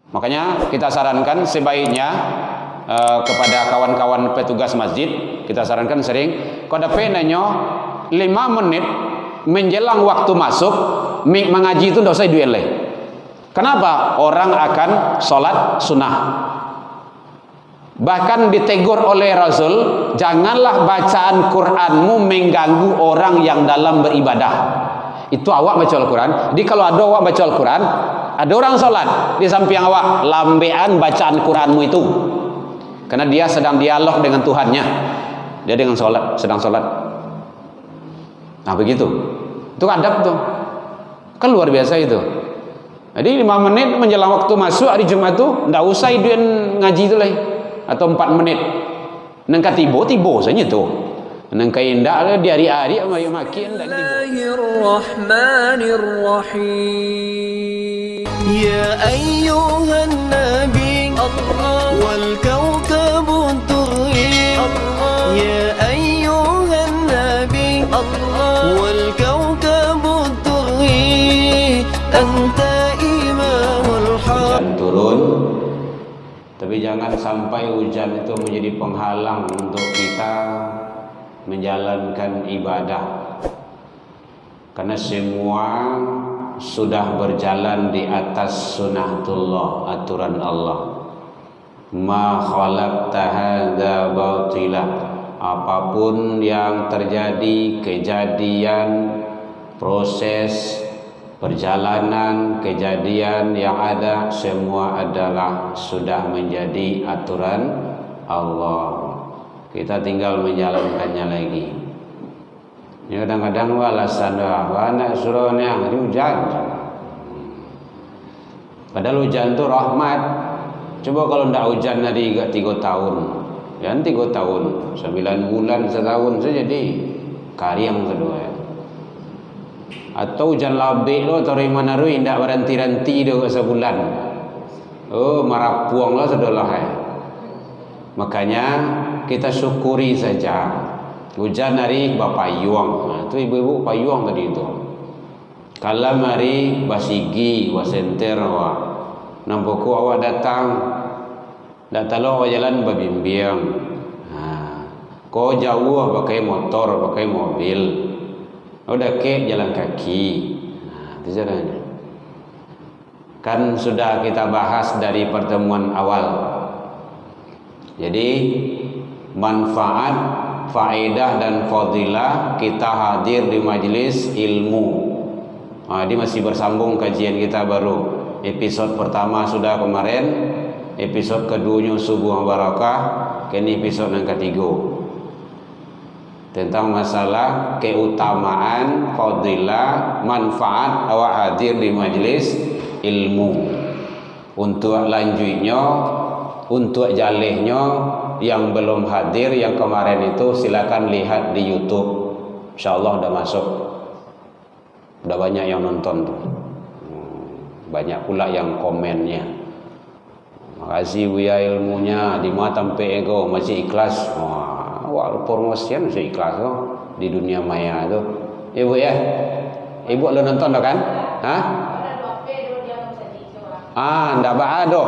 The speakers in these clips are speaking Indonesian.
Makanya kita sarankan sebaiknya kepada kawan-kawan petugas masjid, kita sarankan sering kada penanya 5 menit menjelang waktu masuk mengaji itu tidak usah duelai. Kenapa? Orang akan sholat sunnah. Bahkan ditegur oleh Rasul, janganlah bacaan Quranmu mengganggu orang yang dalam beribadah. Itu awak baca Al-Quran. Jadi kalau ada awak baca Al-Quran, ada orang sholat di samping awak, lambean bacaan Quranmu itu, karena dia sedang dialog dengan Tuhannya. Dia dengan sholat, sedang sholat. Nah begitu. Itu adab tuh. Kan luar biasa itu. Jadi 5 menit menjelang waktu masuk hari Jumat tuh, ndak usah iduin ngaji itu lah. Atau 4 menit. Nengka tibo saja tuh. Nengka indah di hari-hari makin ndak tibo. Bismillahirrahmanirrahim. Ya ayyuhan nabi Allah wal kawkabun turri Allah. Ya ayyuhan nabi Allah wal kawkabun turri anta imamul haq. Hujan turun, tapi jangan sampai hujan itu menjadi penghalang untuk kita menjalankan ibadah, karena semua sudah berjalan di atas sunnatullah, aturan Allah. Ma khalaqta hadza batila. Apapun yang terjadi, kejadian, proses, perjalanan, kejadian yang ada, semua adalah sudah menjadi aturan Allah. Kita tinggal menjalankannya lagi. Ya, kadang-kadang alasan anak suruhnya hujan. Padahal hujan itu rahmat. Coba kalau tidak hujan dari 3 tahun, ya 3 tahun, 9 bulan, setahun saja di karyang kedua. Atau hujan labik lo atau mana ru tidak berhenti-henti do sebulan. Oh, marapuang lah sudahlah. Makanya kita syukuri saja. Hujan hari bapayuang. Nah, itu ibu-ibu payuang tadi itu. Kalau mari basigi, wasenter awak. Nampak awak datang. Tak tahu awak jalan babimbiang. Kau jauh pakai motor, pakai mobil. Udah ke jalan kaki. Itu caranya. Kan sudah kita bahas dari pertemuan awal. Jadi manfaat, faedah dan fadilah kita hadir di majelis ilmu. Ini masih bersambung kajian kita baru. Episode pertama sudah kemarin, episode keduanya subuh barakah, kini episode yang ketiga. Tentang masalah keutamaan, fadilah, manfaat awak hadir di majelis ilmu. Untuk lanjutnya, untuk jalihnya yang belum hadir yang kemarin itu silakan lihat di YouTube. Insyaallah udah masuk. Udah banyak yang nonton tuh. Banyak pula yang komennya. Makasih Buya ilmunya, di mata sampai ego masih ikhlas. Wah, promosian masih ikhlas tuh di dunia maya tuh. Ibu ya. Ibu lo nonton dah kan? Hah? Ndak ada.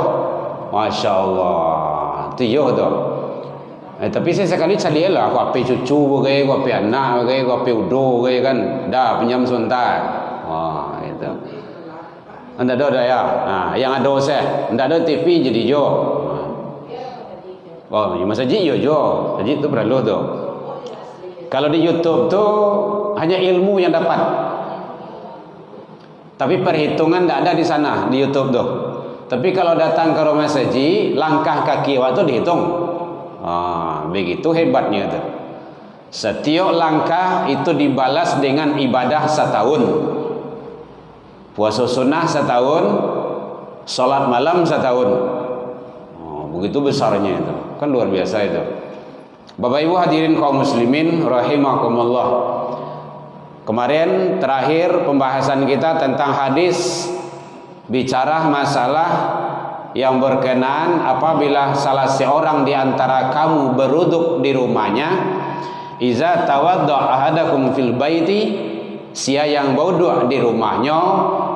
Masya Allah. Itu yo tu. Tapi saya sekali cari lah. Aku api cucu ke, aku api anak ke, aku api udo ke kan. Dah pinjam sebentar. Wah itu. Anda ada dah ya. Yang ada saya. Anda ada TV jadi jo. Oh, masjid yo jo. Masjid tu perlu tu. Kalau di YouTube tu hanya ilmu yang dapat. Tapi perhitungan tidak ada di sana di YouTube tu. Tapi kalau datang ke rumah saji, langkah kaki waktu dihitung. Begitu hebatnya tu. Setiap langkah itu dibalas dengan ibadah setahun. Puasa sunnah setahun, salat malam setahun. Begitu besarnya itu. Kan luar biasa itu. Bapak Ibu hadirin kaum muslimin rahimakumullah. Kemarin terakhir pembahasan kita tentang hadis bicara masalah yang berkenaan apabila salah seorang di antara kamu beruduk di rumahnya, iza tawadda ahadakum fil baiti, sia yang beruduk di rumahnya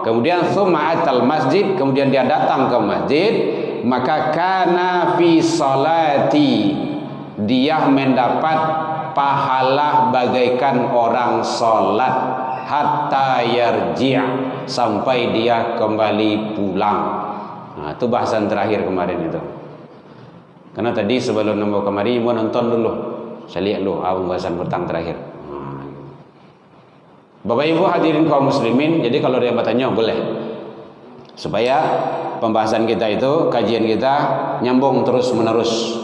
kemudian summa atal masjid, kemudian dia datang ke masjid, maka kana fi salati, dia mendapat pahala bagaikan orang salat hatta yarji', sampai dia kembali pulang. Nah, itu bahasan terakhir kemarin itu. Karena tadi sebelum nambah kemari mau nonton dulu, saya lihat dulu bahasan petang terakhir. Bapak Ibu hadirin kaum muslimin, jadi kalau dia bertanya boleh, supaya pembahasan kita itu, kajian kita nyambung terus menerus.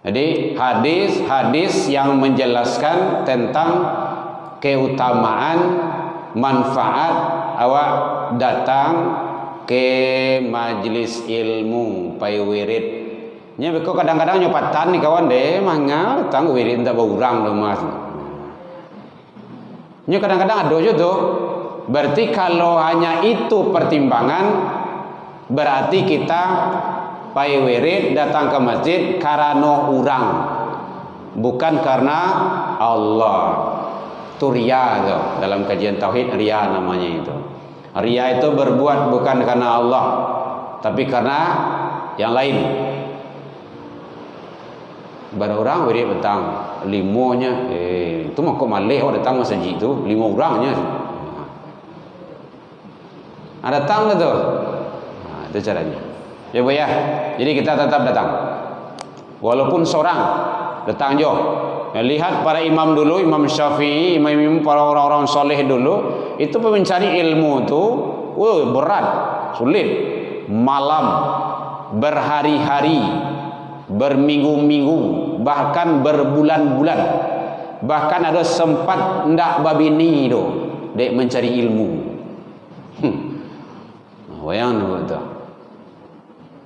Jadi hadis-hadis yang menjelaskan tentang keutamaan manfaat awak datang ke majlis ilmu pai wirid. Nya beko kadang-kadang nyopatan nih kawan deh, mangga datang wirid tak berurang loh mas. Nya kadang-kadang ada juga tuh. Berarti kalau hanya itu pertimbangan, berarti kita pai wirid datang ke masjid karena urang, bukan karena Allah. Itu riya tuh. Dalam kajian tauhid riya namanya itu. Riya itu berbuat bukan karena Allah, tapi karena yang lain. Baru orang wirid petang limonya, itu mah kok malih datang masjid itu 5 orangnya. Ada datang gitu. Nah, itu caranya. Ya Bu ya. Jadi kita tetap datang. Walaupun seorang datang jo. Ya, lihat para imam dulu, Imam Syafi'i, imam para orang-orang soleh dulu, itu mencari ilmu itu berat, sulit. Malam, berhari-hari, berminggu-minggu, bahkan berbulan-bulan. Bahkan ada sempat ndak babini do dek mencari ilmu. Bayang itu.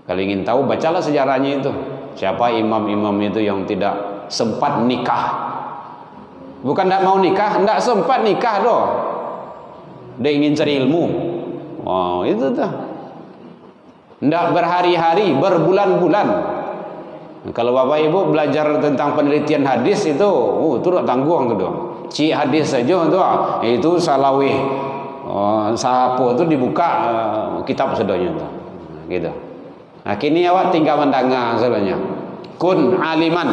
Kalau ingin tahu bacalah sejarahnya itu. Siapa imam-imam itu yang tidak sempat nikah? Bukan tidak mau nikah, tidak sempat nikah doh. Dia ingin cari ilmu. Wow, itu tuh. Tidak berhari-hari, berbulan-bulan. Kalau Bapak Ibu belajar tentang penelitian hadis itu, itu tak tanggung tuh. Ci hadis saja itu salawih. Sahapo itu dibuka kitab sedonya tuh. Gitu. Nah, kini awak tinggal mendengar sebenarnya. Kun aliman.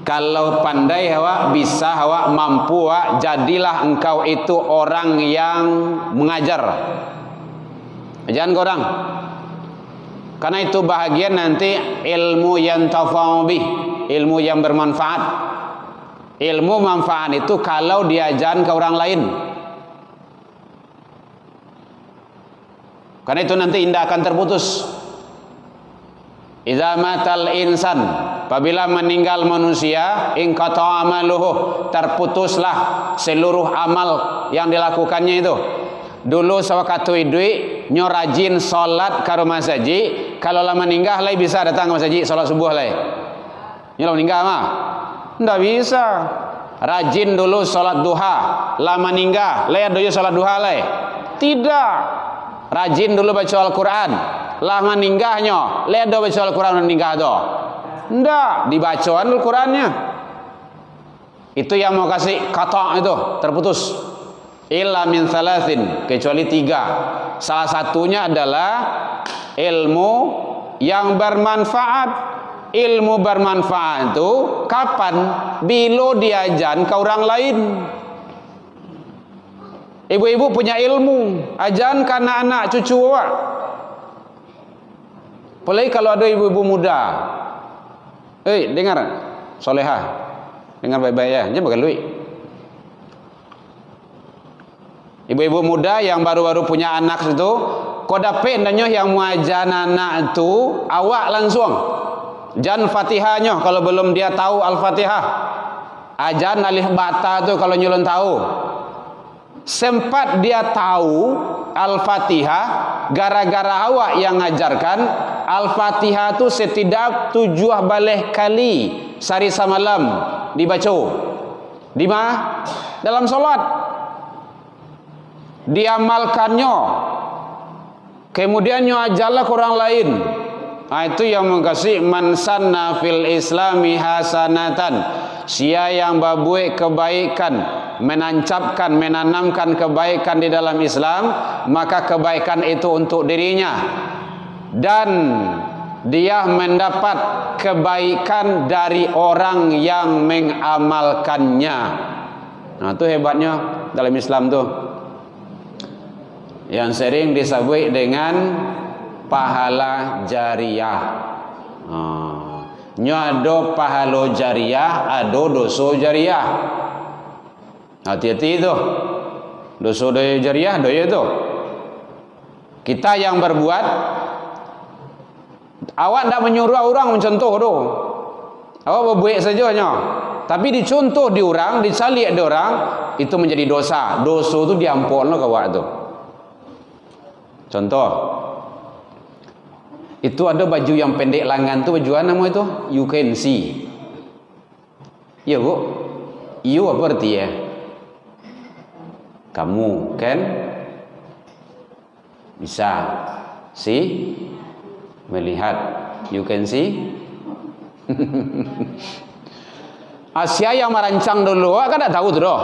Kalau pandai awak, bisa awak, mampu awak, jadilah engkau itu orang yang mengajar. Jangan korang. Karena itu bahagian nanti ilmu yang tafa'u bih, ilmu yang bermanfaat. Ilmu manfaat itu kalau diajarkan ke orang lain. Karena itu nanti indah akan terputus. Idza matal insan, apabila meninggal manusia, in qata amaluhu, terputuslah seluruh amal yang dilakukannya itu. Dulu sewaktu duit nyo rajin salat ka rumah masjid, kalau lah meninggal lai bisa datang ke masjid salat subuh lai. Nyo lah meninggal mah ndak bisa. Rajin dulu salat duha, lah meninggal lai ada salat duha lai. Tidak. Rajin dulu baca Al-Quran, lah meninggalnya lihat do baca Al-Quran meninggal do ndak dibacaan Al-Qurannya. Itu yang mau kasih kata itu terputus. Illa min thalathin, kecuali 3. Salah satunya adalah ilmu yang bermanfaat. Ilmu bermanfaat itu kapan? Bila diajarkan ke orang lain. Ibu-ibu punya ilmu, ajarkan anak-anak cucu awak. Apalagi kalau ada ibu-ibu muda. Dengar, solehah, dengar baik-baik ya, jangan pakai duit. Ibu-ibu muda yang baru-baru punya anak itu, kau dapat nanya yang mengajar anak itu, awak langsung. Jangan Fatihahnya kalau belum dia tahu Al-Fatihah. Ajar alif bata tu kalau nyulun tahu. Sempat dia tahu Al-Fatihah gara-gara awak yang ngajarkan. Al-Fatihah tu setidak 7 balik kali sehari semalam dibaca. Di mana? Dalam solat. Diamalkannya. Kemudian ajarlah ke orang lain. Itu yang mengkasih man sanna fil islami hasanatan. Sia yang berbuat kebaikan, menancapkan, menanamkan kebaikan di dalam Islam, maka kebaikan itu untuk dirinya dan dia mendapat kebaikan dari orang yang mengamalkannya. Nah, itu hebatnya dalam Islam tuh, yang sering disebut dengan pahala jariah. Ada pahala jariah, ada dosa jariah. Hati-hati itu. Dosa jariah, dosa itu. Kita yang berbuat, awak tidak menyuruh orang mencontoh tu. Awak berbuat saja. Tapi dicontoh di orang, dicalik di orang, itu menjadi dosa. Dosa tu diampun ke awak tu. Contoh, itu ada baju yang pendek lengan tu, baju apa nama itu? You can see. Ya bu, you apa artinya? Kamu kan bisa see, melihat. You can see. Asia yang merancang dulu kan tak tahu tu doh.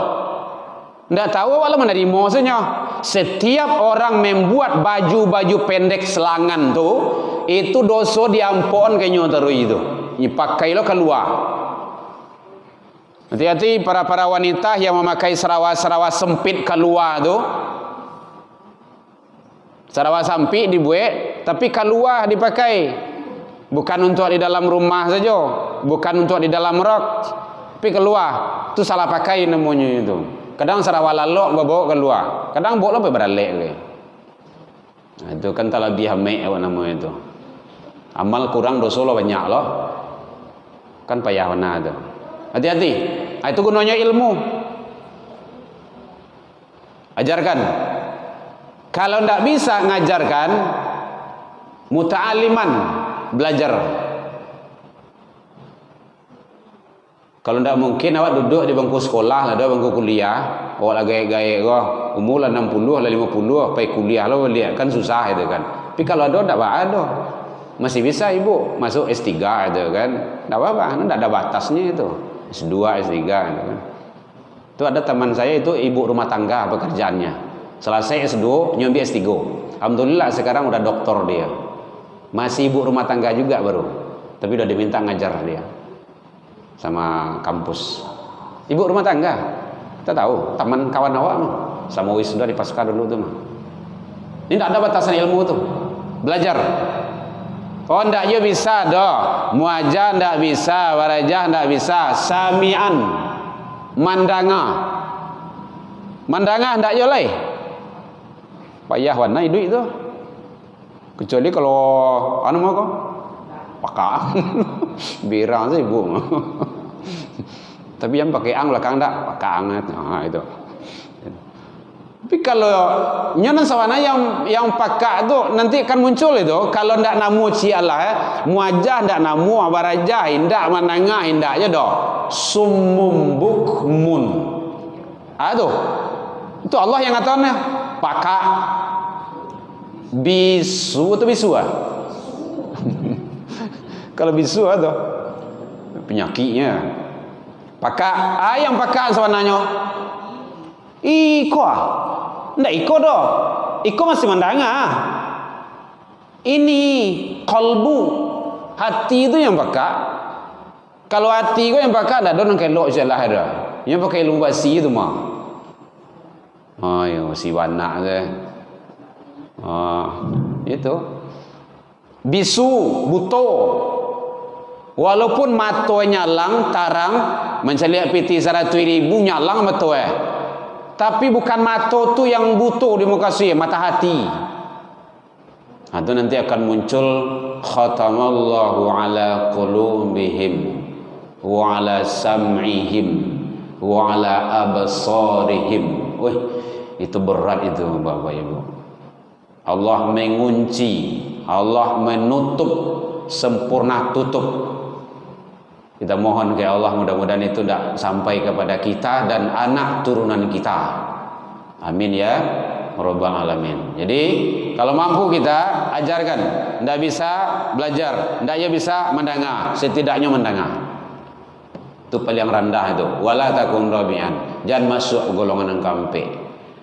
Tak tahu walau menerima saja. Setiap orang membuat baju-baju pendek selangan tu, itu dosa diampun kayaknya terus itu. Ini pakai lo keluar. Hati-hati para wanita yang memakai serawas sempit keluar tu. Serawas sempit dibuat, tapi keluar dipakai. Bukan untuk di dalam rumah saja, bukan untuk di dalam rok, tapi keluar. Itu salah pakai namanya itu. Kadang serawas lalok bawa keluar, kadang bawa lebih beralek ke. Nah, itu kan tak lebih hamek apa namanya itu. Amal kurang dosa lo banyak lo. Kan payah mana tu. Hati-hati. Itu gunanya ilmu. Ajarkan. Kalau tidak bisa ngajarkan, muta'aliman, belajar. Kalau tidak mungkin awak duduk di bangku sekolah, ada bangku kuliah, awak lagi gaya umur lah 60 lah 50, pergi kuliah lo lihat kan susah itu kan. Tapi kalau ada tidak ada. Masih bisa ibu masuk S3 itu kan. Tak apa-apa, tidak ada batasnya itu. S2, S3 itu kan. Itu ada teman saya itu ibu rumah tangga pekerjaannya. Selesai S2, nyambi S3. Alhamdulillah sekarang udah doktor dia. Masih ibu rumah tangga juga baru. Tapi udah diminta ngajar dia sama kampus. Ibu rumah tangga. Kita tahu, teman kawan awak sama wisuda di pasca dulu tuh mah. Ini tidak ada batasan ilmu tuh. Belajar. Oh ndak ya bisa doh. Muajah ndak bisa, warajah ndak bisa, samian, mandanga. Mandanga ndak ya leh. Payah warna duit itu. Kecuali kalau anu mau kok pakak. Birang sih ibu. Tapi yang pakai ang belakang ndak pakak anget. Nah itu. Tapi kalau nyonan sawana yang pakak tu nanti akan muncul itu. Kalau ndak namu ci Allah muajah ndak namu abarajah indak mananga indak aja doh. Summum bukmun. Aduh. Itu Allah yang ngatarnya pakak bisu atau bisu ah? Kalau bisu ada penyakitnya. Pakak yang pakak sawananya. Iko ah. Ndak iko doh. Iko masih mandanga. Ini kalbu, hati itu yang pakak. Kalau hati itu yang pakak dah don kelok je lah ada. Yang pakai ilmu basi itu mah. Ayo si warna je. Itu bisu, buto. Walaupun matonya lang tarang menceliak piti 100,000 nyalang matoe. Tapi bukan mato tu yang butuh di muka suya, mata hati. Itu nanti akan muncul khatamallahu ala qulubihim wa ala sam'ihim wa ala absarihim. Wih, itu berat itu Bapak Ibu. Allah mengunci, Allah menutup, sempurna tutup. Kita mohon ke Allah mudah-mudahan itu tidak sampai kepada kita dan anak turunan kita. Amin ya Rabbal alamin. Jadi kalau mampu kita ajarkan. Tidak bisa belajar, tidak bisa mendengar, setidaknya mendengar. Itu paling rendah itu. Wala takun rabi'an. Jangan masuk golongan yang kampe.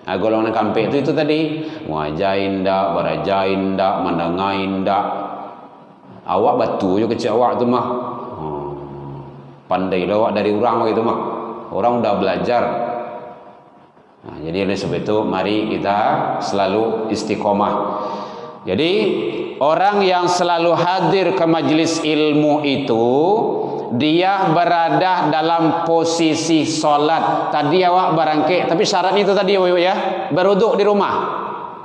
Nah, golongan kampe itu tadi, wajain dak, barajain dak, mandangain dak. Awak batu je kecil awak tu mah. Pandai lah awak dari orang begitu mah. Orang udah belajar. Nah, jadi oleh sebab itu mari kita selalu istiqomah. Jadi orang yang selalu hadir ke majlis ilmu itu dia berada dalam posisi solat. Tadi awak barangke, tapi syarat itu tadi ya, beruduk di rumah.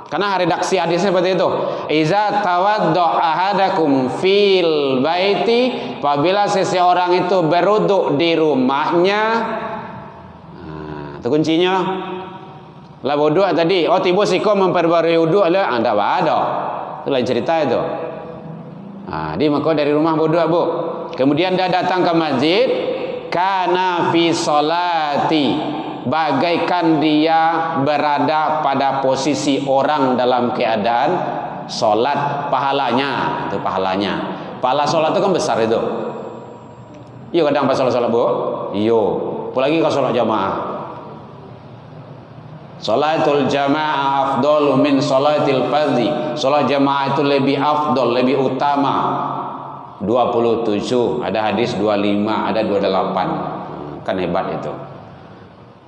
Karena redaksi hadisnya seperti itu. Iza tawaddo ahadakum fil baiti, apabila seseorang itu beruduk di rumahnya. Nah, itu kuncinya. Lah wuduk tadi, oh tiba siko memperbarui wuduk lah, anda ada. Itu lain cerita itu. Nah, dia maka dari rumah wuduk bu. Kemudian dia datang ke masjid, kana fi sholati, bagaikan dia berada pada posisi orang dalam keadaan solat. Pahalanya, itu pahalanya. Pahala solat itu kan besar itu. Iya kadang pas solat bu, iya. Apalagi kalau solat jamaah. Salatul jamaah afdalu min salatil fardhi. Salat jamaah itu lebih afdal, lebih utama. 27, ada hadis 25, ada 28. Kan hebat itu.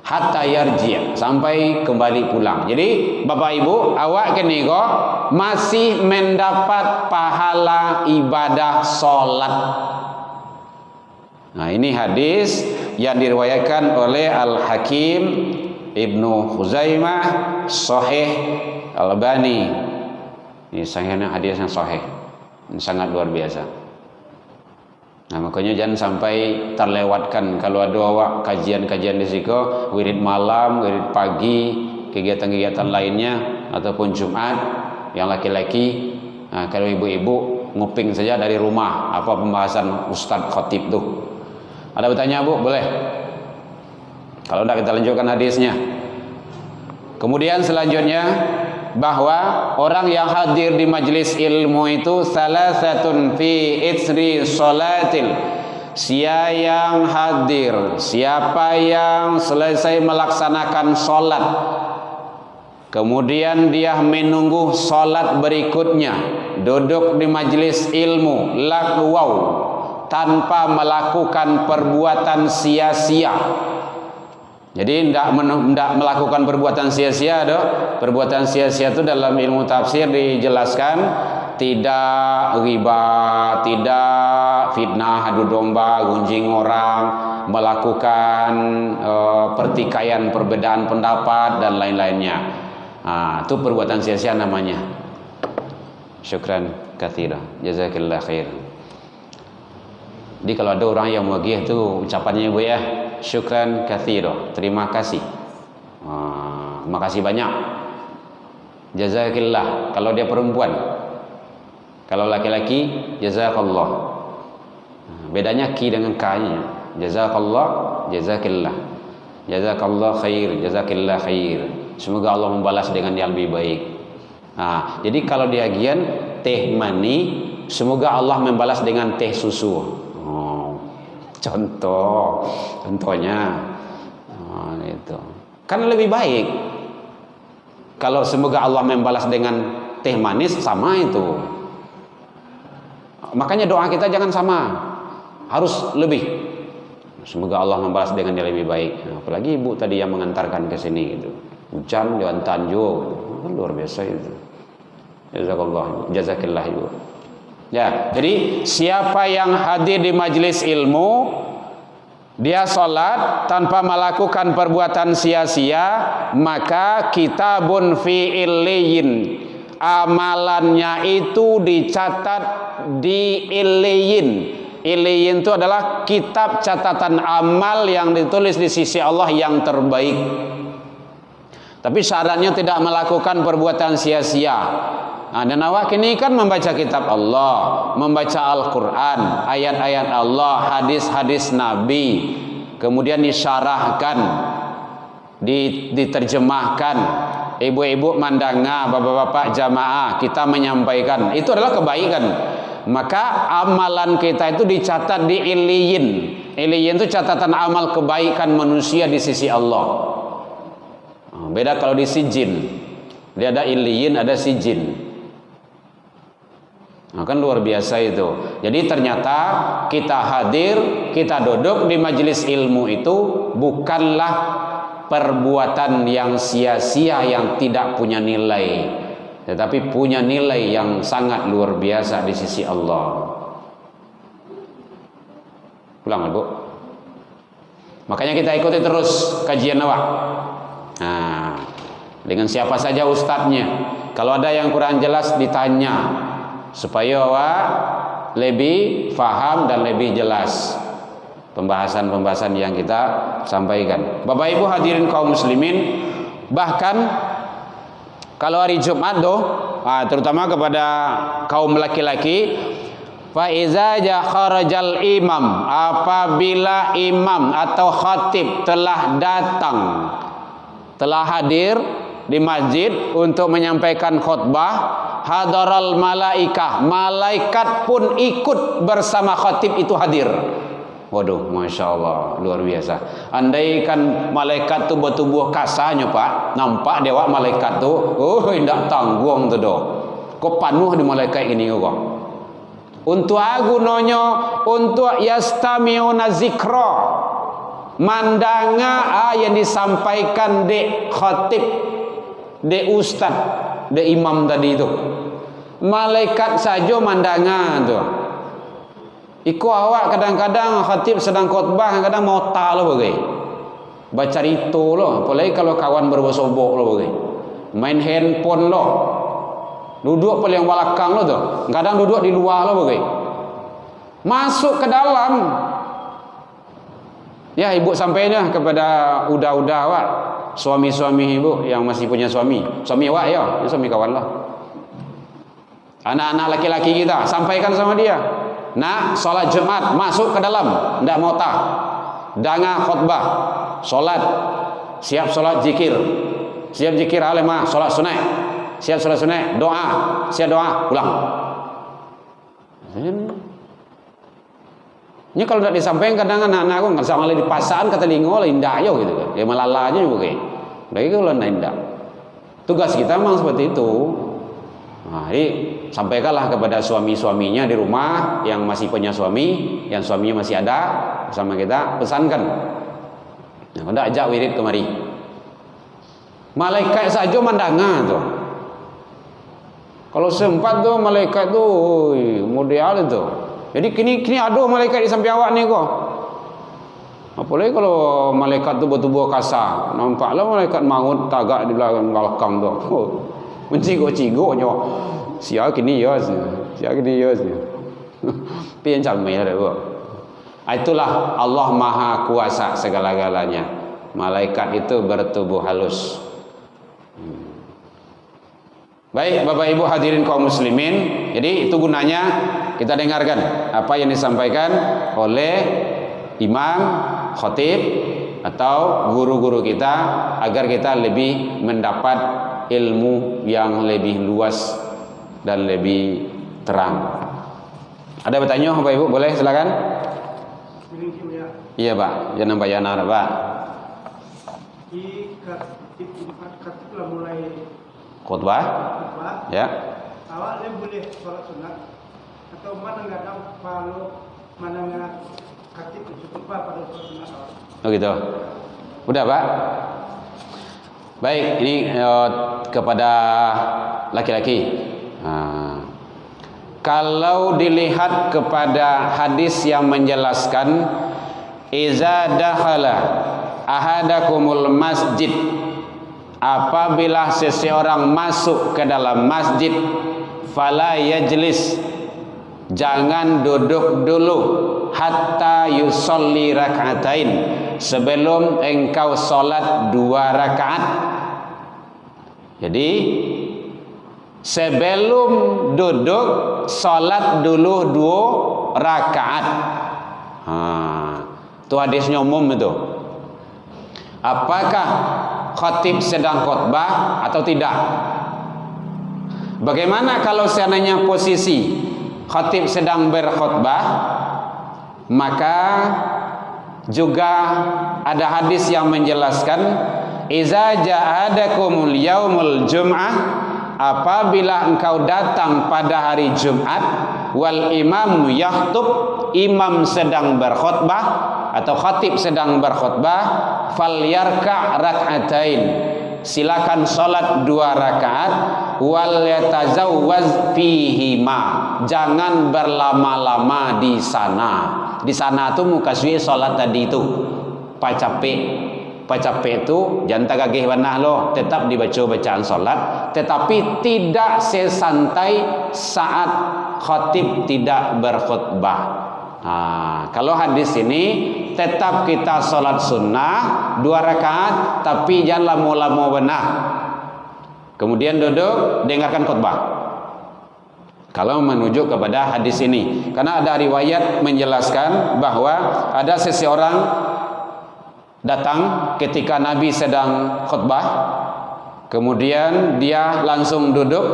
Hatta yarji', sampai kembali pulang. Jadi Bapak Ibu, awak kini kok masih mendapat pahala ibadah salat. Nah, ini hadis yang diriwayatkan oleh Al-Hakim Ibnu Khuzaimah, Sahih Al-Albani. Ini sahihnya hadis yang sahih. Ini sangat luar biasa. Nah, makanya jangan sampai terlewatkan kalau ada awak kajian-kajian di situ, wirid malam, wirid pagi, kegiatan-kegiatan lainnya ataupun Jumat yang laki-laki. Nah, kalau ibu-ibu nguping saja dari rumah apa pembahasan Ustadz Khatib tuh. Ada bertanya Bu? Boleh. Kalau tidak kita lanjutkan hadisnya. Kemudian selanjutnya bahwa orang yang hadir di majlis ilmu itu salasatun fi itsri sholatil. Siapa yang hadir, siapa yang selesai melaksanakan sholat, kemudian dia menunggu sholat berikutnya, duduk di majlis ilmu lagwaw, tanpa melakukan perbuatan sia-sia. Jadi tidak melakukan perbuatan sia-sia. Perbuatan sia-sia itu dalam ilmu tafsir dijelaskan tidak riba, tidak fitnah, adu domba, gunjing orang, melakukan pertikaian, perbedaan pendapat dan lain-lainnya. Nah, itu perbuatan sia-sia namanya. Syukran katsira, jazakillah khair. Jadi kalau ada orang yang wagih itu ucapannya Bu ya, syukran katsira, terima kasih. Makasih banyak. Jazakillah kalau dia perempuan. Kalau laki-laki jazakallah. Bedanya ki dengan ka-nya. Jazakallah, jazakillah. Jazakallah khair, jazakillah khair. Semoga Allah membalas dengan yang lebih baik. Nah, jadi kalau di agian teh mani, semoga Allah membalas dengan teh susu. Contohnya itu kan lebih baik. Kalau semoga Allah membalas dengan teh manis, sama itu. Makanya doa kita jangan sama, harus lebih. Semoga Allah membalas dengan yang lebih baik. Apalagi ibu tadi yang mengantarkan ke sini gitu. Hujan jalan Tanjung, kan luar biasa itu. Jazakillah ibu. Ya, jadi siapa yang hadir di majelis ilmu, dia sholat tanpa melakukan perbuatan sia-sia, maka kitabun fi illiyin, amalannya itu dicatat di illiyin. Illiyin itu adalah kitab catatan amal yang ditulis di sisi Allah yang terbaik. Tapi syaratnya tidak melakukan perbuatan sia-sia. Nah, dan awak ini kan membaca kitab Allah, membaca Al-Quran, ayat-ayat Allah, hadis-hadis Nabi, kemudian disyarahkan, diterjemahkan, ibu-ibu mandanga, bapak-bapak jamaah, kita menyampaikan, itu adalah kebaikan. maka amalan kita itu dicatat di Iliyin. Iliyin itu catatan amal kebaikan manusia di sisi Allah. Beda kalau di Sijin. Dia ada Iliyin, ada Sijin. Nah, kan luar biasa itu. Jadi ternyata kita hadir, kita duduk di majelis ilmu itu bukanlah perbuatan yang sia-sia yang tidak punya nilai, tetapi punya nilai yang sangat luar biasa di sisi Allah. Pulang, Bu. Makanya kita ikuti terus kajian awak. Nah, dengan siapa saja ustadznya. Kalau ada yang kurang jelas ditanya, supaya awak lebih faham dan lebih jelas pembahasan-pembahasan yang kita sampaikan. Bapak Ibu hadirin kaum muslimin, bahkan kalau hari Jumat tuh, terutama kepada kaum laki-laki, fa iza kharajal imam, apabila imam atau khatib telah datang, telah hadir di masjid untuk menyampaikan khutbah, hadaral malaikah, malaikat pun ikut bersama khatib itu hadir. Waduh, masya Allah, luar biasa. Andaikan malaikat tu bertubuh kasarnya Pak, nampak dewa malaikat tu, tidak tanggung tu doh. Kau panuh di malaikat ini kok. Untuk agunonyo, untuk yastamiuna zikra, mandanga yang disampaikan de khatib, de ustad, de imam tadi itu. Malaikat saja mandanga tu. Iku awak kadang-kadang khatib sedang khutbah, kadang-kadang mau tak lo bagai. Baca itu lo, apalagi kalau kawan berbosobok lo bagai. Main handphone lo. Duduk paling belakang lo tu. Kadang duduk di luar lo bagai. Masuk ke dalam. Ya, ibu sampainya kepada udah-udah awak, suami-suami ibu yang masih punya suami. Suami awak ya, suami kawan lah. Anak-anak laki-laki kita, sampaikan sama dia. Nak solat Jumat, masuk ke dalam, ndak mau tak. Danga khutbah, solat, siap solat zikir, siap zikir alemah, solat sunat, siap solat sunat, doa, siap doa, pulang. Ini kalau tidak disampaikan kadang anak-anak aku nggak sama di pasangan kata lingo lah indah yo gitu kan, dia malalanya juga kayak, lagi kalau indah. Tugas kita memang seperti itu. Nah, jadi sampaikanlah kepada suami-suaminya di rumah yang masih punya suami, yang suaminya masih ada bersama kita, pesankan. Nah, anda ajak wirid kemari. Malaikat saja mandanga tuh. Kalau sempat tuh malaikat tuh model itu. Jadi kini ada malaikat di samping awak nih kok. Apalagi kalau malaikat tuh bertubuh kasar, nampaklah malaikat maut tagak di belakang tuh. Oh, mencigo-cigonya. Sia kini ya sih. Pian camai ada bu. Itulah Allah Maha Kuasa segala-galanya. Malaikat itu bertubuh halus. Baik, Bapak Ibu hadirin kaum muslimin. Jadi itu gunanya kita dengarkan apa yang disampaikan oleh imam, khatib atau guru-guru kita agar kita lebih mendapat ilmu yang lebih luas dan lebih terang. Ada bertanya Bapak Ibu? Boleh silakan. Iya Pak, jangan bayana Pak. Ketika mulai khutbah, ya. Awak boleh sholat sunat atau mana nggak tahu kalau mana nggak khatib cukup pada sholat sunat awak. Oh gitu. Udah Pak. Baik, ini kepada laki-laki. Nah, kalau dilihat kepada hadis yang menjelaskan iza dakhala ahadakumul masjid, apabila seseorang masuk ke dalam masjid, fala yajlis, jangan duduk dulu hatta yusolli rakaatain, sebelum engkau solat 2 rakaat. Jadi sebelum duduk solat dulu 2 rakaat. Itu hadisnya umum itu. Apakah khatib sedang khutbah atau tidak? Bagaimana kalau seandainya posisi khatib sedang berkhutbah, maka juga ada hadis yang menjelaskan, iza ja'adakumul yaumul jum'ah, apabila engkau datang pada hari Jumat, wal imam yahtub, imam sedang berkhutbah atau khatib sedang berkhutbah, falyarka' rak'atain, silakan salat 2 rakaat, wal yatazawwaz fihima, jangan berlama-lama di sana. Di sana tuh muka suwi salat tadi itu Pacapek itu jangan tagagih banah lo, tetap dibaca bacaan salat, tetapi tidak sesantai saat khatib tidak berkhutbah. Kalau hadis ini tetap kita salat sunnah 2 rakaat, tapi jangan lama-lama benar. Kemudian duduk dengarkan khutbah. Kalau menuju kepada hadis ini, karena ada riwayat menjelaskan bahwa ada seseorang datang ketika Nabi sedang khutbah, kemudian dia langsung duduk,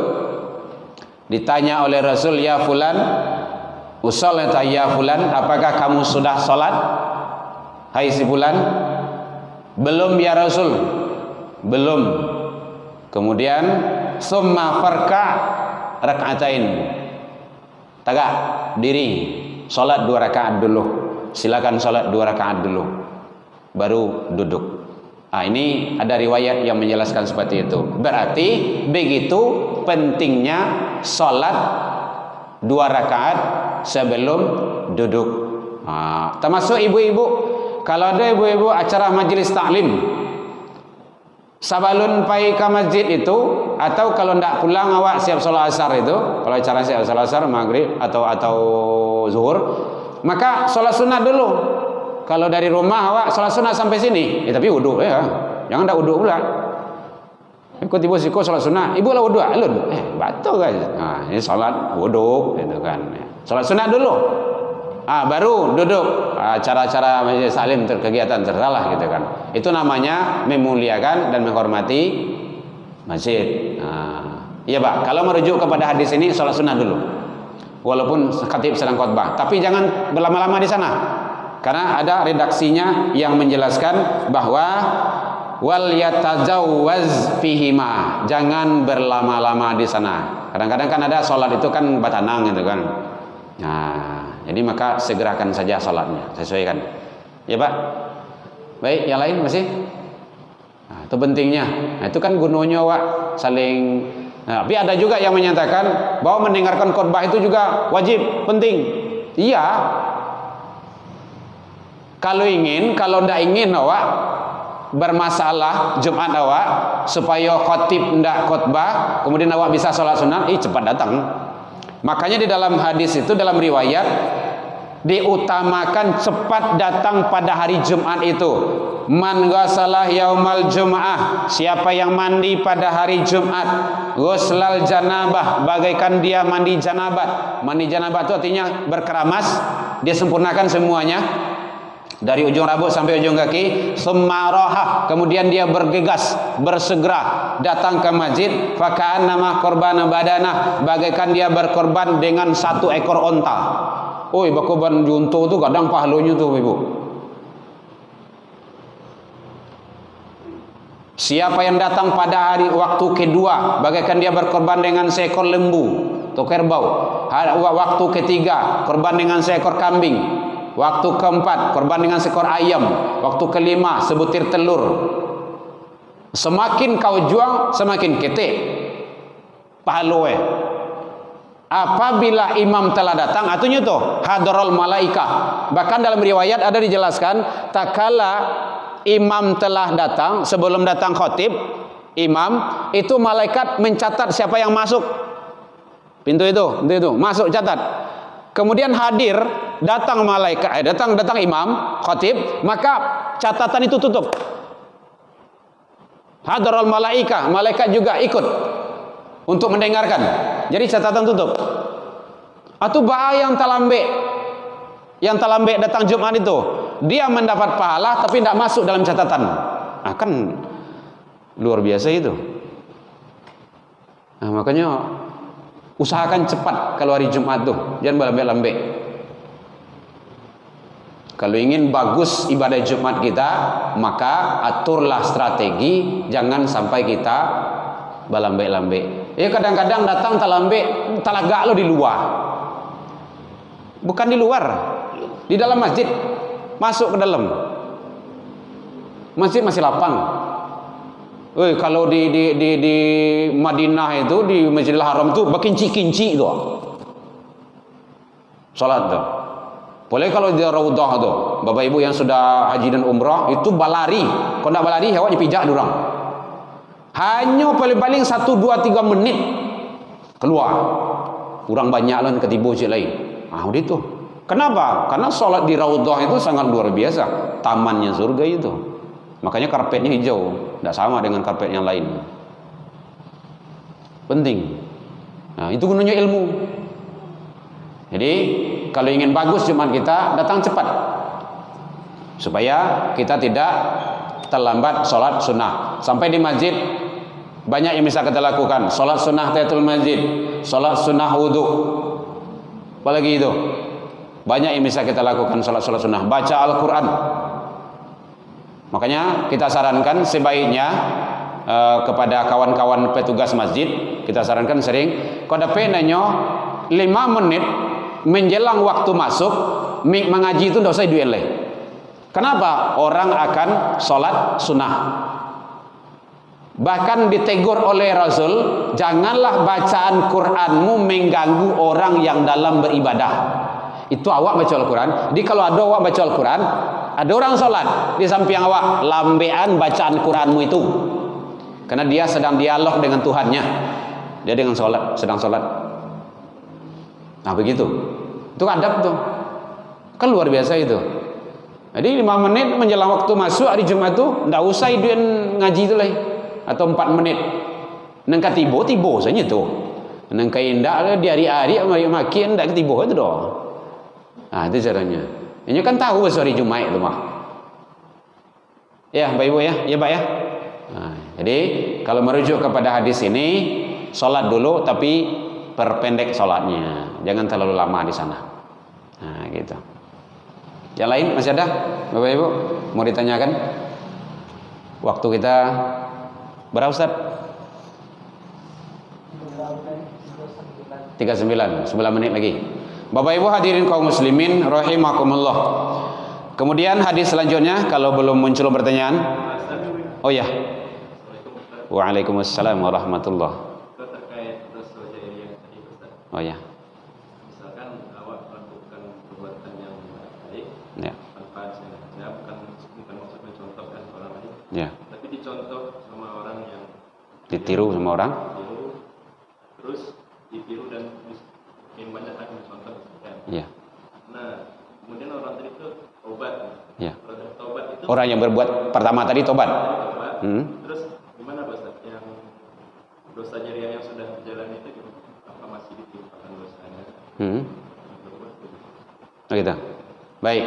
ditanya oleh Rasul, ya fulan, usolata ya fulan, apakah kamu sudah salat? Hai si fulan, belum ya Rasul, belum. Kemudian summa farka rak'atain, tagak diri, salat 2 rakaat dulu, silakan salat 2 rakaat dulu, baru duduk. Ini ada riwayat yang menjelaskan seperti itu. Berarti begitu pentingnya salat 2 rakaat sebelum duduk. Termasuk ibu-ibu, kalau ada ibu-ibu acara majelis taklim, sabalun pai ke masjid itu, atau kalau ndak pulang awak siap salat asar itu, kalau acara siap salat asar maghrib atau zuhur, maka salat sunat dulu. Kalau dari rumah awak salat sunat sampai sini, tapi wudu ya, jangan ndak wudu pula. Ikut ibu siko salat sunat, ibu lah wudu alun, batal guys. Ini salat wudu gitu kan. Salat sunat dulu. Baru duduk acara-acara majelis taklim kegiatan tersalah gitu kan. Itu namanya memuliakan dan menghormati masjid. Iya Pak, kalau merujuk kepada hadis ini salat sunnah dulu, walaupun khatib sedang khutbah, tapi jangan berlama-lama di sana, karena ada redaksinya yang menjelaskan bahwa wal yatajawwaz fihima, jangan berlama-lama di sana. Kadang-kadang kan ada salat itu kan batanang gitu kan. Jadi maka segerakan saja salatnya, sesuaikan. Ya Pak. Baik, yang lain masih? Itu pentingnya. Itu kan gunanya Wak saling. Tapi ada juga yang menyatakan bahwa mendengarkan khutbah itu juga wajib, penting. Iya. Kalau ingin, kalau ndak ingin Wak bermasalah Jumat awak supaya khatib ndak khutbah, kemudian awak bisa salat sunat, cepat datang. Makanya di dalam hadis itu, dalam riwayat, diutamakan cepat datang pada hari Jumat itu. Man ghasalah yaumal jum'ah, siapa yang mandi pada hari Jumat, ghuslal janabah, bagaikan dia mandi janabat. Mandi janabat itu artinya berkeramas, dia sempurnakan semuanya dari ujung rambut sampai ujung kaki. Summarohah, kemudian dia bergegas, bersegera datang ke masjid. Fakaan nama korban badana, bagaikan dia berkorban dengan 1 ekor onta. Berkorban junto tuh kadang pahalanya tuh ibu. Siapa yang datang pada hari waktu kedua, bagaikan dia berkorban dengan seekor lembu atau kerbau. Waktu ketiga, korban dengan seekor kambing. Waktu keempat, korban dengan seekor ayam. Waktu kelima, sebutir telur. Semakin kau jual, semakin ketik pahalanya. Apabila imam telah datang, artinya tuh hadarul malaikah. Bahkan dalam riwayat ada dijelaskan, tak kala imam telah datang, sebelum datang khatib, imam itu malaikat mencatat siapa yang masuk pintu itu masuk, catat. Kemudian hadir, datang malaikat, datang imam, khatib, maka catatan itu tutup. Hadarul malaikah, malaikat juga ikut untuk mendengarkan. Jadi catatan tutup. Atau bahaya yang terlambat datang Jumat itu, dia mendapat pahala tapi tidak masuk dalam catatan. Kan luar biasa itu. Makanya Usahakan cepat kalau hari Jumat tuh, jangan lambat-lambat. Kalau ingin bagus ibadah Jumat kita, maka aturlah strategi, jangan sampai kita balambe-lambe. Kadang-kadang datang talagak lo di luar. Bukan di luar, di dalam masjid. Masuk ke dalam. Masjid masih lapang. Kalau di Madinah itu, di Masjidil Haram itu berkinci-kinci itu. Salat tuh. Boleh kalau di Raudhah tu, Bapak Ibu yang sudah haji dan umrah itu balari. Kalau nak balari, awak dipijak dorang. Hanya paling-paling 1, 2, 3 menit keluar. Kurang banyak lah ketibu cik lain. Itu. Kenapa? Karena solat di Raudhah itu sangat luar biasa. Tamannya surga itu. Makanya karpetnya hijau, tidak sama dengan karpet yang lain. Penting. Itu gunanya ilmu. Jadi kalau ingin bagus Jumat kita, datang cepat supaya kita tidak terlambat sholat sunnah. Sampai di masjid banyak yang bisa kita lakukan. Sholat sunnah tahiyatul masjid, sholat sunnah wudhu, apalagi itu banyak yang bisa kita lakukan. Sholat sunnah, baca Al-Quran. Makanya kita sarankan sebaiknya kepada kawan-kawan petugas masjid, kita sarankan sering kalau ada penanya 5 menit menjelang waktu masuk mengaji itu tidak usah duelai. Kenapa? Orang akan sholat sunnah. Bahkan ditegur oleh Rasul, janganlah bacaan Quranmu mengganggu orang yang dalam beribadah. Itu awak baca Al-Quran. Jadi kalau ada awak baca Al-Quran, ada orang sholat di samping awak, lambean bacaan Quranmu itu, karena dia sedang dialog dengan Tuhannya. Dia dengan sholat, sedang sholat. Begitu. Itu adab tuh. Kan luar biasa itu. Jadi 5 menit menjelang waktu masuk hari Jumat tuh, ndak usah iduan ngaji itu lah. Atau 4 menit. Nang katibo saja tuh. Nang kaindak di hari-hari makin ndak katibo itu doh. Itu caranya. Ini kan tahu besok hari Jumat itu mah. Ya, Bapak Ibu ya. Ya, Pak ya. Jadi kalau merujuk kepada hadis ini, sholat dulu tapi perpendek sholatnya, jangan terlalu lama di sana. Gitu. Yang lain masih ada, Bapak Ibu mau ditanyakan? Waktu kita berapa Ustaz? 39, 9 menit lagi. Bapak Ibu hadirin kaum muslimin rahimakumullah. Kemudian hadis selanjutnya kalau belum muncul pertanyaan. Oh ya. Waalaikumsalam warahmatullahi. Oh ya. Misalkan awak melakukan perbuatan yang baik, tanpa disengaja, bukan maksud mencontohkan orang lain, tapi dicontoh sama orang yang ditiru sama orang, terus ditiru dan makin banyak akan mencontoh. Nah, kemudian orang tadi itu tobat. Tobat itu orang yang berbuat pertama tadi tobat. Terus gimana Ustaz? Yang dosa jariah yang sudah berjalan itu masih ditimpakan dosanya. Gitu. Baik,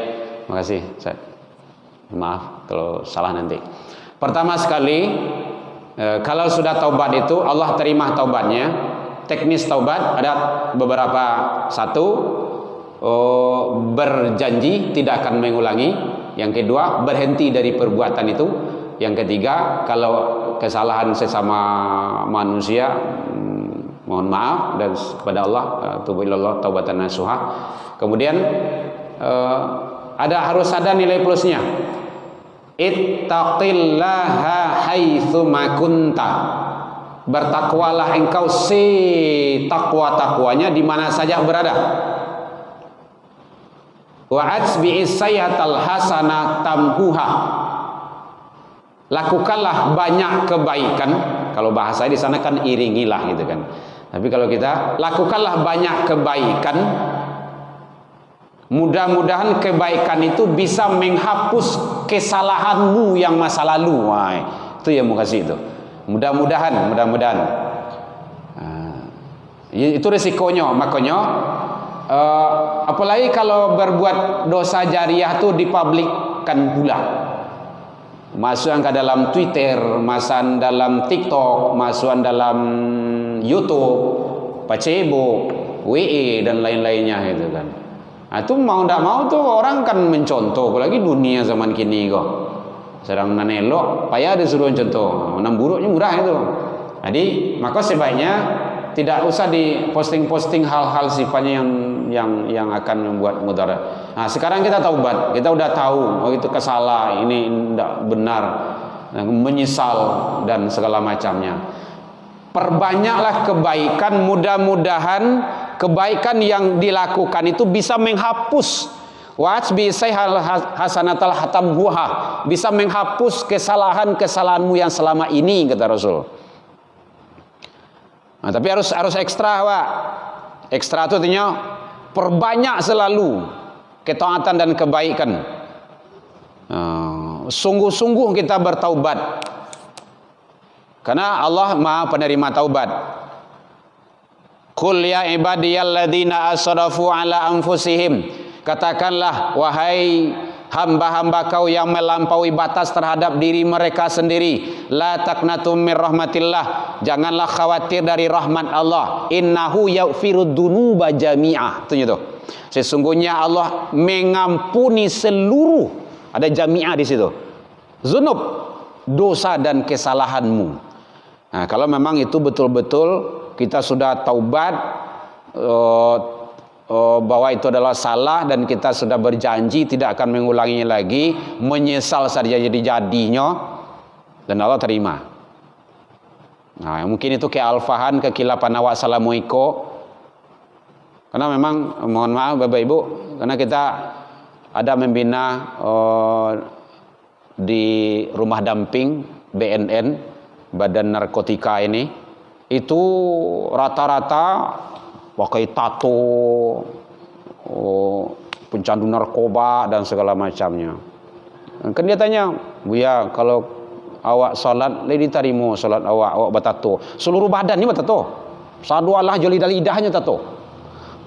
makasih Ustaz. Maaf kalau salah nanti. Pertama sekali, kalau sudah taubat itu Allah terima taubatnya. Teknis taubat ada beberapa. Satu, berjanji tidak akan mengulangi. Yang kedua, berhenti dari perbuatan itu. Yang ketiga, kalau kesalahan sesama manusia, mohon maaf dan kepada Allah, tubu ilallah taubatan nasuha. Kemudian harus ada nilai plusnya. Ittaqillaha haitsu ma kunta. Bertakwalah engkau takwa-takwanya di mana saja berada. Wa atsbi'is sayyatal hasanah tamhuha. Lakukanlah banyak kebaikan. Kalau bahasa di sana kan iringilah gitu kan. Tapi kalau kita lakukanlah banyak kebaikan, mudah-mudahan kebaikan itu bisa menghapus kesalahanmu yang masa lalu. Itu yang mau kasih itu. Mudah-mudahan. Itu resikonya. Makanya apalagi kalau berbuat dosa jariah itu dipublikkan pula. Masukkan ke dalam Twitter, masukkan dalam TikTok, masukkan dalam YouTube. Facebook, WE dan lain-lainnya itu kan. Nah, itu mau tidak mau tuh orang kan mencontoh, apalagi dunia zaman kini kok. Sedang nanelok, payah disuruh contoh, menang buruknya murah itu. Jadi maka sebaiknya tidak usah di posting-posting hal-hal sifatnya yang akan membuat mudarat. Nah, sekarang kita taubat, kita udah tahu oh itu kesalah, ini tidak benar, menyesal dan segala macamnya. Perbanyaklah kebaikan, mudah-mudahan kebaikan yang dilakukan itu bisa menghapus wajbi sayhal hasanatal hatam buha, bisa menghapus kesalahanmu yang selama ini, kata Rasul. Nah, tapi harus ekstra, Pak. Ekstra itu artinya perbanyak selalu ketaatan dan kebaikan. Sungguh-sungguh kita bertaubat. Karena Allah Maha penerima taubat. Qul ya ibadiyalladzina asrafu ala anfusihim. Katakanlah wahai hamba-hamba kau yang melampaui batas terhadap diri mereka sendiri, la taqnatu mir rahmatillah, janganlah khawatir dari rahmat Allah. Innahu yaghfirud dzunuba jami'ah. Itu. Sesungguhnya Allah mengampuni seluruh, ada jami'ah di situ. Zunub, dosa dan kesalahanmu. Nah, kalau memang itu betul-betul kita sudah taubat bahwa itu adalah salah dan kita sudah berjanji tidak akan mengulanginya lagi, menyesal saja jadi-jadinya, dan Allah terima. Nah, mungkin itu kealfahan, kekilapan awak salamuiko. Karena memang mohon maaf Bapak Ibu, karena kita ada membina di rumah damping BNN, Badan Narkotika ini, itu rata-rata pakai tato, pencandu narkoba dan segala macamnya. Kan dia tanya, Buya, kalau awak salat, lagi diterima salat awak bertato. Seluruh badan ni bertato. Sadu Allah joli dari lidahnya tato.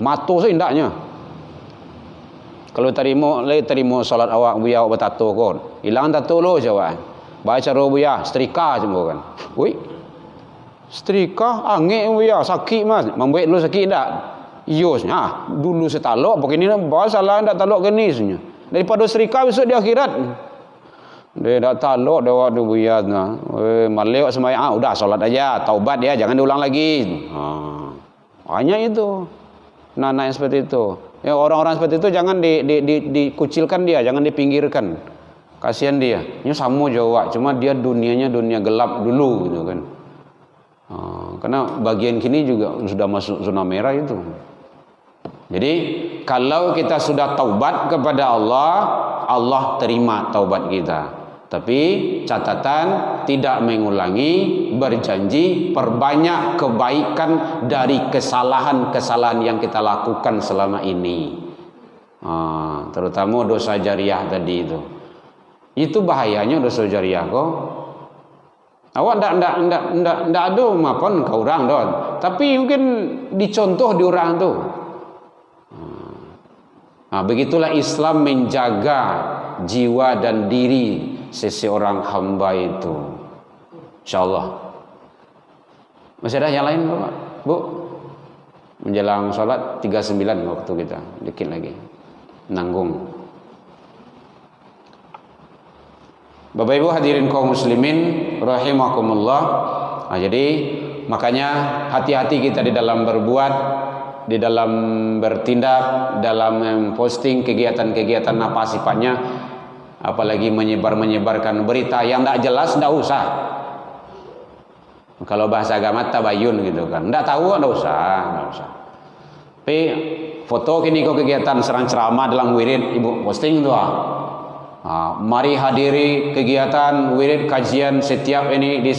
Mato so indaknya. Kalau terima salat awak Buya awak bertato kon. Hilang tato lo jawab. Baca roh Buya, setrika semua kan. Woi. Setrika angin Buya, sakit mas. Membuat lu sakit tak? Yos, dulu setalok, begini bawa salah tak talok genisnya. Daripada setrika besok di akhirat. Dia tak talok dia waktu Buya nah. Malek sembahyang, udah salat aja, taubat ya, jangan diulang lagi. Hanya itu. Nah, yang seperti itu. Ya, orang-orang seperti itu jangan dikucilkan dia, jangan dipinggirkan. Kasihan dia. Ini sama jawab, cuma dia dunianya dunia gelap dulu gitu kan. Karena bagian kini juga sudah masuk zona merah itu. Jadi kalau kita sudah taubat kepada Allah, Allah terima taubat kita. Tapi catatan tidak mengulangi, berjanji perbanyak kebaikan dari kesalahan-kesalahan yang kita lakukan selama ini. Terutama dosa jariah tadi itu. Itu bahayanya dosa jariah kok. Awak ndak ada maupun ke orang don. Tapi mungkin dicontoh di orang tu. Begitulah Islam menjaga jiwa dan diri seseorang hamba itu. InsyaAllah. Masih ada yang lain Bapak? Bu? Menjelang sholat 39 waktu kita. Dikit lagi. Nanggung. Bapak Ibu hadirin kaum muslimin rahimakumullah. Jadi makanya hati-hati kita di dalam berbuat, di dalam bertindak, dalam memposting kegiatan-kegiatan apa sifatnya, apalagi menyebarkan berita yang tidak jelas, tidak usah. Kalau bahasa agama tabayun gitu kan, tidak tahu tidak usah. Tapi foto kini kau kegiatan serang ceramah dalam wirid ibu posting itu mari hadiri kegiatan wirid kajian setiap ini di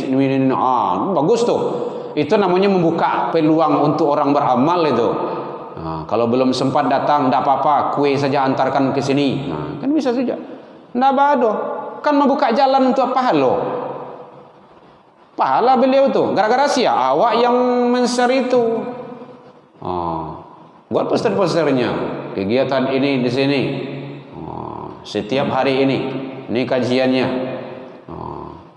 bagus tuh. Itu namanya membuka peluang untuk orang beramal itu. Kalau belum sempat datang tidak apa-apa, kue saja antarkan ke sini. Kan bisa saja. Tidak bado, kan membuka jalan untuk pahala. Pahala beliau tuh gara-gara awak yang men-share itu. Buat poster-posternya, kegiatan ini di sini. Setiap hari ini kajiannya.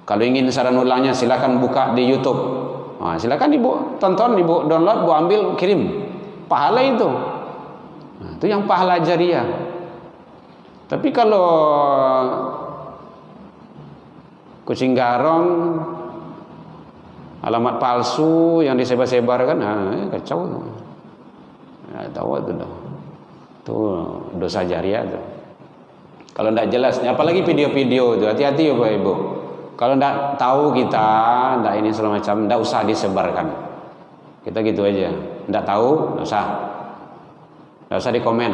Kalau ingin saran ulangnya silakan buka di YouTube. Silakan ibu tonton, ibu download, ibu ambil, kirim. Pahala itu. Itu yang pahala jariah. Tapi kalau kucing garong, alamat palsu yang disebar-sebarkan, kacau. Tahu itu dah. Itu dosa jariah tu. Kalau tidak jelas, apalagi video-video itu, hati-hati ya Bapak Ibu. Kalau tidak tahu kita, tidak ini segala macam, tidak usah disebarkan. Kita gitu aja. Tidak tahu, tidak usah dikomen,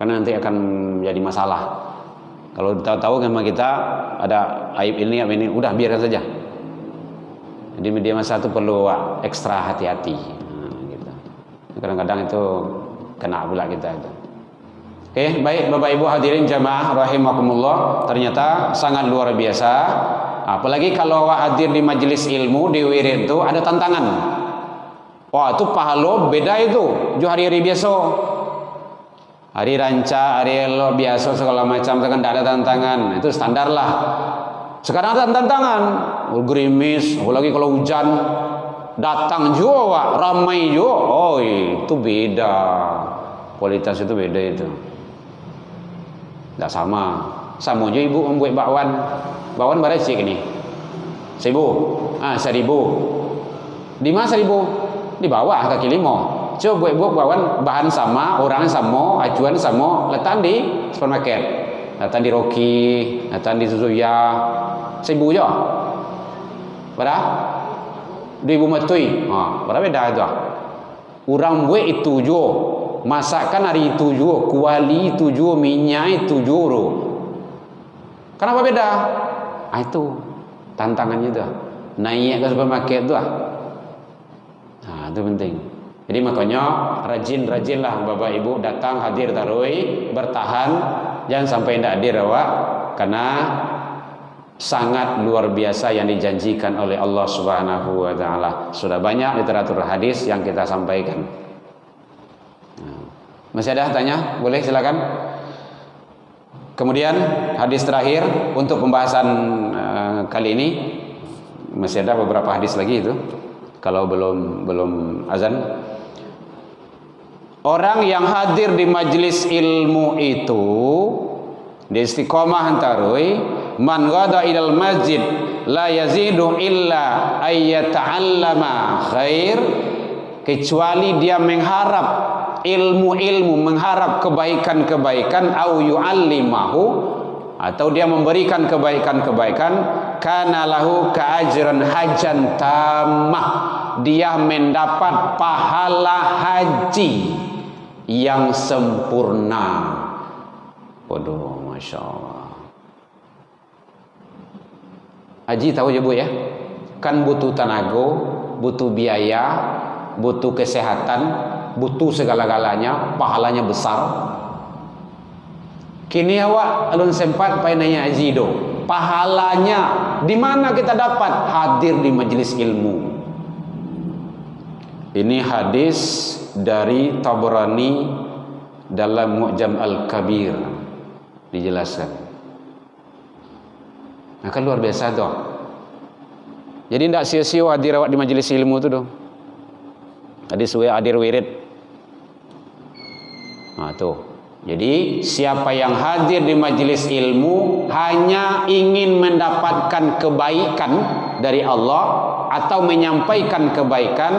karena nanti akan menjadi masalah. Kalau tahu sama kita ada aib ini, udah biarkan saja. Jadi media massa itu perlu ekstra hati-hati. Gitu. Kadang-kadang itu kena pula kita itu. Oke, baik Bapak Ibu hadirin jamaah rahimakumullah, ternyata sangat luar biasa. Apalagi kalau hadir di majelis ilmu, di wirid itu ada tantangan. Wah, itu pahala beda itu. Jo hari-hari biasa. Hari ranca, hari elo biasa segala macam, kan tidak ada tantangan. Itu standar lah. Sekarang ada tantangan. Gerimis, apalagi kalau hujan datang juga, ramai juga. Oh, itu beda. Kualitas itu beda itu. Tidak sama. Sama aja ibu membuat bakwan. Bakwan berapa cik ini? 1.000. 1.000. Di mana 1.000? Di bawah kaki 5. Coba buat bakwan bahan sama, orang sama, acuan sama, letak di supermarket. Letak di Rocky, letak di Suzuya. 1.000 je. Berapa? 2.000 metui. Berapa beda itu? Orang buat itu je. Masakan hari itu juga, kuali itu juga, minyak itu juga. Kenapa beda? Itu tantangannya tuh. Naik ke supermarket tuh. Itu penting. Jadi makanya rajin-rajinlah Bapak Ibu datang hadir tarawih, bertahan, jangan sampai tidak hadir awak, karena sangat luar biasa yang dijanjikan oleh Allah Subhanahu wa taala. Sudah banyak literatur hadis yang kita sampaikan. Masih ada tanya? Boleh silakan. Kemudian hadis terakhir untuk pembahasan kali ini, masih ada beberapa hadis lagi itu. Kalau belum azan. Orang yang hadir di majelis ilmu itu di istiqomah tarawih, man ghada ilal masjid la yazidu illa ayyata'allama khair, kecuali dia mengharap ilmu-ilmu, mengharap kebaikan-kebaikan, au yu'allimahu, atau dia memberikan kebaikan-kebaikan, kana lahu ka'ajran hajan tamah, dia mendapat pahala haji yang sempurna. Waduh, Masya Allah. Haji tahu ya Bu ya, kan butuh tenaga, butuh biaya, butuh kesehatan, butuh segala-galanya, pahalanya besar. Kini awak alun sempat pai nanya haji do. Pahalanya di mana kita dapat? Hadir di majelis ilmu. Ini hadis dari Tabrani dalam Mu'jam Al-Kabir dijelaskan. Nah, kan luar biasa tuh. Jadi tidak sia-sia hadir awak di majelis ilmu itu dong. Tadi suwe hadir wirid. Tuh. Jadi siapa yang hadir di majelis ilmu hanya ingin mendapatkan kebaikan dari Allah atau menyampaikan kebaikan,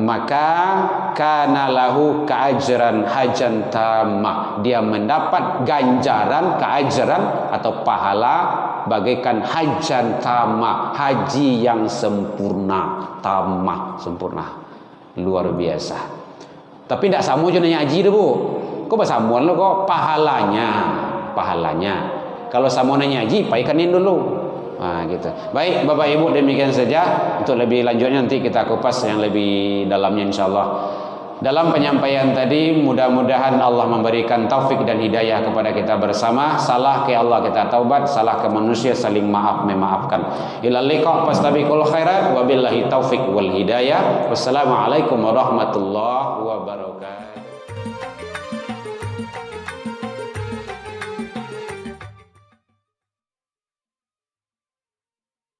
maka kana lahu ka'ajran hajan tamah, dia mendapat ganjaran, keajaran atau pahala bagaikan hajan tamah, haji yang sempurna, tamah, sempurna, luar biasa. Tapi tidak sama je nanya haji tu Bu. Kok bersamuan lo kok pahalanya. Kalau sama nanya haji, paikanin dulu. Gitu. Baik Bapak Ibu, demikian saja. Untuk lebih lanjutnya nanti kita kupas yang lebih dalamnya insyaallah. Dalam penyampaian tadi, mudah-mudahan Allah memberikan taufik dan hidayah kepada kita bersama. Salah ke Allah kita taubat, salah ke manusia saling maaf memaafkan. Ilal liqa fastabiqul khairat, wabillahi taufik wal hidayah. Wassalamualaikum warahmatullahi wabarakatuh.